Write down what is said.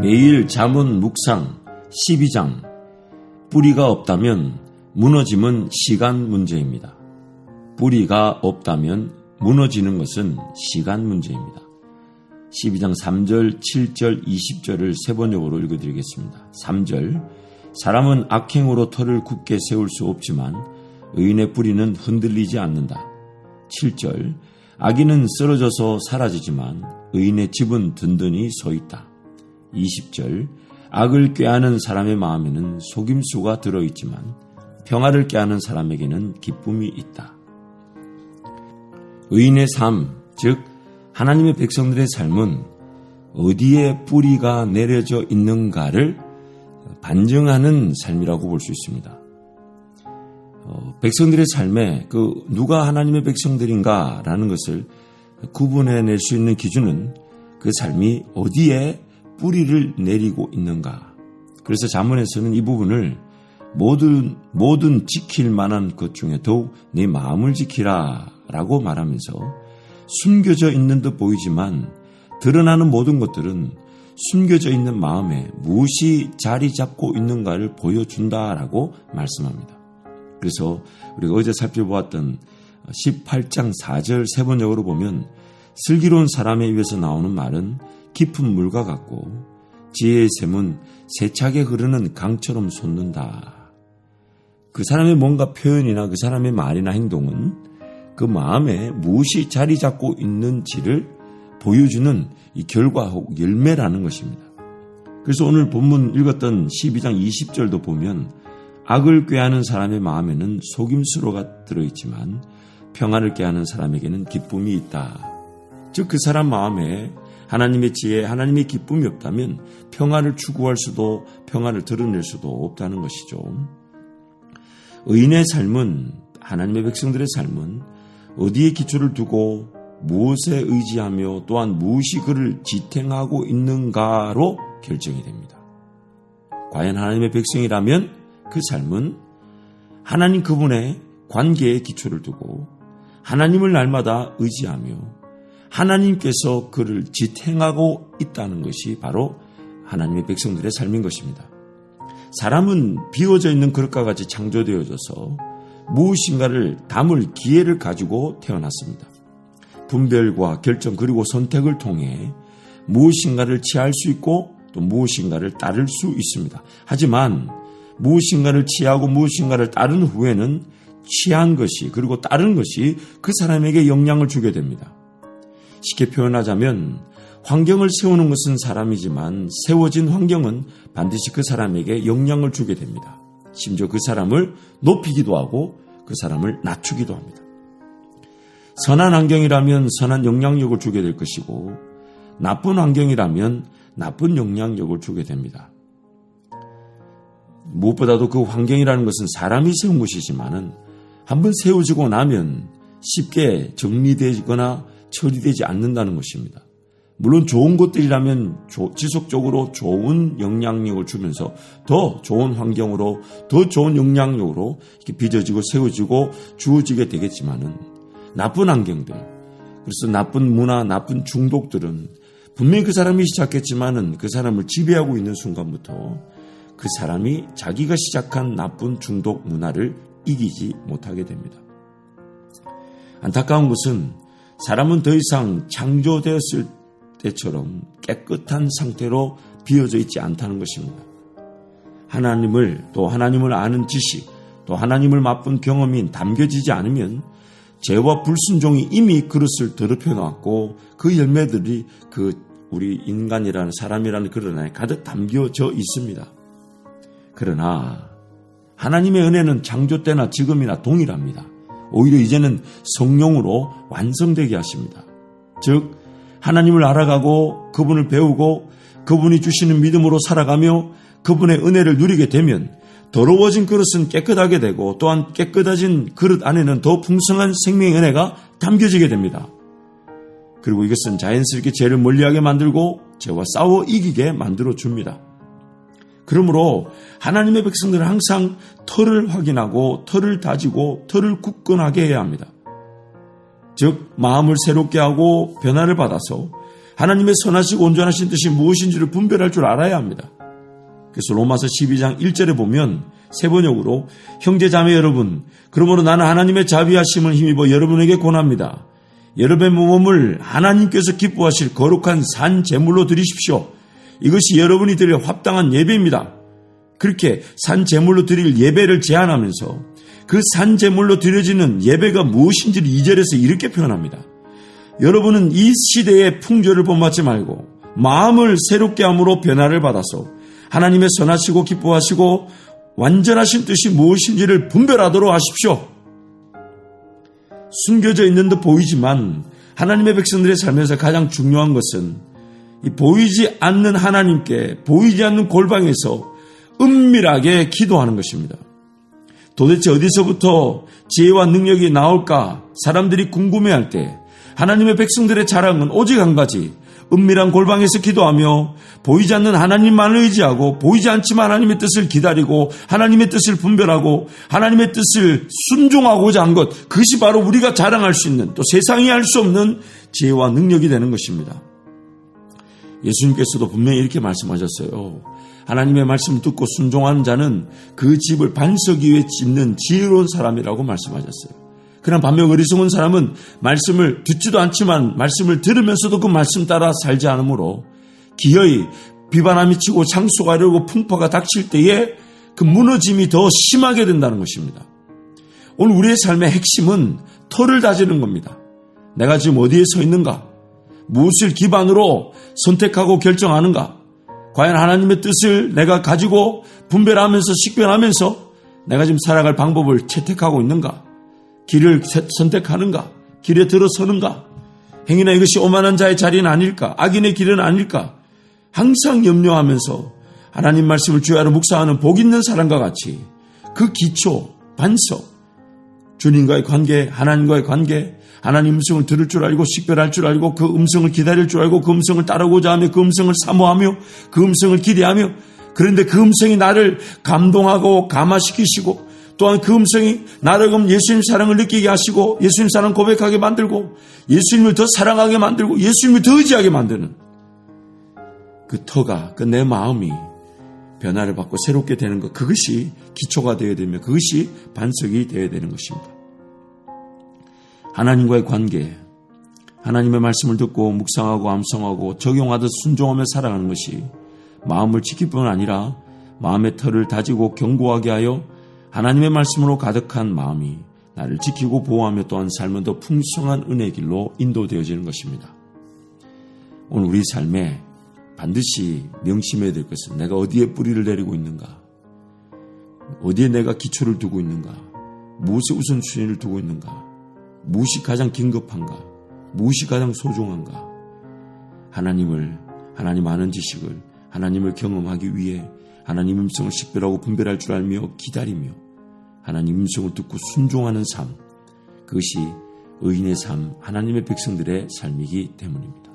매일 잠언 묵상 12장. 뿌리가 없다면 무너짐은 시간 문제입니다. 뿌리가 없다면 무너지는 것은 시간 문제입니다. 12장 3절, 7절, 20절을 세 번역으로 읽어드리겠습니다. 3절. 사람은 악행으로 터를 굳게 세울 수 없지만 의인의 뿌리는 흔들리지 않는다. 7절. 악인은 쓰러져서 사라지지만 의인의 집은 든든히 서 있다. 20절. 악을 꾀하는 사람의 마음에는 속임수가 들어있지만 평화를 꾀하는 사람에게는 기쁨이 있다. 의인의 삶, 즉 하나님의 백성들의 삶은 어디에 뿌리가 내려져 있는가를 반증하는 삶이라고 볼 수 있습니다. 백성들의 삶에 누가 하나님의 백성들인가라는 것을 구분해낼 수 있는 기준은 그 삶이 어디에 뿌리를 내리고 있는가. 그래서 잠언에서는 이 부분을 모든 지킬 만한 것 중에 더욱 네 마음을 지키라 라고 말하면서 숨겨져 있는 듯 보이지만 드러나는 모든 것들은 숨겨져 있는 마음에 무엇이 자리 잡고 있는가를 보여준다라고 말씀합니다. 그래서 우리가 어제 살펴보았던 18장 4절 세 번역으로 보면 슬기로운 사람의 입에서 나오는 말은 깊은 물과 같고 지혜의 샘은 세차게 흐르는 강처럼 솟는다. 그 사람의 뭔가 표현이나 그 사람의 말이나 행동은 그 마음에 무엇이 자리 잡고 있는지를 보여주는 이 결과 혹 열매라는 것입니다. 그래서 오늘 본문 읽었던 12장 20절도 보면 악을 꾀하는 사람의 마음에는 속임수로가 들어있지만 평화를 꾀하는 사람에게는 기쁨이 있다. 즉 그 사람 마음에 하나님의 지혜, 하나님의 기쁨이 없다면 평화를 추구할 수도 평화를 드러낼 수도 없다는 것이죠. 의인의 삶은, 하나님의 백성들의 삶은 어디에 기초를 두고 무엇에 의지하며 또한 무엇이 그를 지탱하고 있는가로 결정이 됩니다. 과연 하나님의 백성이라면 그 삶은 하나님 그분의 관계에 기초를 두고 하나님을 날마다 의지하며 하나님께서 그를 지탱하고 있다는 것이 바로 하나님의 백성들의 삶인 것입니다. 사람은 비워져 있는 그릇과 같이 창조되어져서 무엇인가를 담을 기회를 가지고 태어났습니다. 분별과 결정 그리고 선택을 통해 무엇인가를 취할 수 있고 또 무엇인가를 따를 수 있습니다. 하지만 무엇인가를 취하고 무엇인가를 따른 후에는 취한 것이 그리고 따른 것이 그 사람에게 영향을 주게 됩니다. 쉽게 표현하자면 환경을 세우는 것은 사람이지만 세워진 환경은 반드시 그 사람에게 영향을 주게 됩니다. 심지어 그 사람을 높이기도 하고 그 사람을 낮추기도 합니다. 선한 환경이라면 선한 영향력을 주게 될 것이고 나쁜 환경이라면 나쁜 영향력을 주게 됩니다. 무엇보다도 그 환경이라는 것은 사람이 세운 것이지만은 한번 세워지고 나면 쉽게 정리되거나 처리되지 않는다는 것입니다. 물론 좋은 것들이라면 지속적으로 좋은 영향력을 주면서 더 좋은 환경으로 더 좋은 영향력으로 이렇게 빚어지고 세워지고 주어지게 되겠지만은 나쁜 환경들, 그래서 나쁜 문화, 나쁜 중독들은 분명히 그 사람이 시작했지만은 그 사람을 지배하고 있는 순간부터 그 사람이 자기가 시작한 나쁜 중독 문화를 이기지 못하게 됩니다. 안타까운 것은 사람은 더 이상 창조되었을 때처럼 깨끗한 상태로 비어져 있지 않다는 것입니다. 하나님을 아는 지식, 또 하나님을 맛본 경험이 담겨지지 않으면 죄와 불순종이 이미 그릇을 더럽혀 놨고 그 열매들이 우리 인간이라는 사람이라는 그릇 안에 가득 담겨져 있습니다. 그러나 하나님의 은혜는 창조 때나 지금이나 동일합니다. 오히려 이제는 성령으로 완성되게 하십니다. 즉 하나님을 알아가고 그분을 배우고 그분이 주시는 믿음으로 살아가며 그분의 은혜를 누리게 되면 더러워진 그릇은 깨끗하게 되고 또한 깨끗해진 그릇 안에는 더 풍성한 생명의 은혜가 담겨지게 됩니다. 그리고 이것은 자연스럽게 죄를 멀리하게 만들고 죄와 싸워 이기게 만들어줍니다. 그러므로 하나님의 백성들은 항상 털을 확인하고 털을 다지고 털을 굳건하게 해야 합니다. 즉 마음을 새롭게 하고 변화를 받아서 하나님의 선하시고 온전하신 뜻이 무엇인지를 분별할 줄 알아야 합니다. 그래서 로마서 12장 1절에 보면 세 번역으로 형제 자매 여러분, 그러므로 나는 하나님의 자비하심을 힘입어 여러분에게 권합니다. 여러분의 몸을 하나님께서 기뻐하실 거룩한 산 제물로 드리십시오. 이것이 여러분이 드릴 합당한 예배입니다. 그렇게 산 제물로 드릴 예배를 제안하면서 그 산 제물로 드려지는 예배가 무엇인지를 2절에서 이렇게 표현합니다. 여러분은 이 시대의 풍조를 본받지 말고 마음을 새롭게 함으로 변화를 받아서 하나님의 선하시고 기뻐하시고 완전하신 뜻이 무엇인지를 분별하도록 하십시오. 숨겨져 있는 듯 보이지만 하나님의 백성들의 삶에서 가장 중요한 것은 이 보이지 않는 하나님께 보이지 않는 골방에서 은밀하게 기도하는 것입니다. 도대체 어디서부터 지혜와 능력이 나올까 사람들이 궁금해할 때 하나님의 백성들의 자랑은 오직 한 가지, 은밀한 골방에서 기도하며 보이지 않는 하나님만을 의지하고 보이지 않지만 하나님의 뜻을 기다리고 하나님의 뜻을 분별하고 하나님의 뜻을 순종하고자 한 것, 그것이 바로 우리가 자랑할 수 있는, 또 세상이 할 수 없는 지혜와 능력이 되는 것입니다. 예수님께서도 분명히 이렇게 말씀하셨어요. 하나님의 말씀을 듣고 순종하는 자는 그 집을 반석 위에 짓는 지혜로운 사람이라고 말씀하셨어요. 그러나 반면 어리석은 사람은 말씀을 듣지도 않지만 말씀을 들으면서도 그 말씀 따라 살지 않으므로 기어이 비바람이 치고 창수가 이르고 풍파가 닥칠 때에 그 무너짐이 더 심하게 된다는 것입니다. 오늘 우리의 삶의 핵심은 터를 다지는 겁니다. 내가 지금 어디에 서 있는가? 무엇을 기반으로 선택하고 결정하는가? 과연 하나님의 뜻을 내가 가지고 분별하면서 식별하면서 내가 지금 살아갈 방법을 채택하고 있는가? 길을 선택하는가? 길에 들어서는가? 행위나 이것이 오만한 자의 자리는 아닐까? 악인의 길은 아닐까? 항상 염려하면서 하나님 말씀을 주야로 묵상하는 복 있는 사람과 같이 그 기초, 반석, 주님과의 관계, 하나님과의 관계, 하나님 음성을 들을 줄 알고 식별할 줄 알고 그 음성을 기다릴 줄 알고 그 음성을 따르고자 하며 그 음성을 사모하며 그 음성을 기대하며, 그런데 그 음성이 나를 감동하고 감화시키시고 또한 그 음성이 나를 예수님 사랑을 느끼게 하시고 예수님 사랑 고백하게 만들고 예수님을 더 사랑하게 만들고 예수님을 더 의지하게 만드는 그 터가, 그 내 마음이 변화를 받고 새롭게 되는 것, 그것이 기초가 되어야 되며 그것이 반석이 되어야 되는 것입니다. 하나님과의 관계, 하나님의 말씀을 듣고 묵상하고 암송하고 적용하듯 순종하며 살아가는 것이 마음을 지킬 뿐 아니라 마음의 터를 다지고 견고하게 하여 하나님의 말씀으로 가득한 마음이 나를 지키고 보호하며 또한 삶은 더 풍성한 은혜의 길로 인도되어지는 것입니다. 오늘 우리 삶에 반드시 명심해야 될 것은 내가 어디에 뿌리를 내리고 있는가? 어디에 내가 기초를 두고 있는가? 무엇에 우선순위를 두고 있는가? 무엇이 가장 긴급한가? 무엇이 가장 소중한가? 하나님 아는 지식을, 하나님을 경험하기 위해 하나님 음성을 식별하고 분별할 줄 알며 기다리며 하나님 음성을 듣고 순종하는 삶, 그것이 의인의 삶, 하나님의 백성들의 삶이기 때문입니다.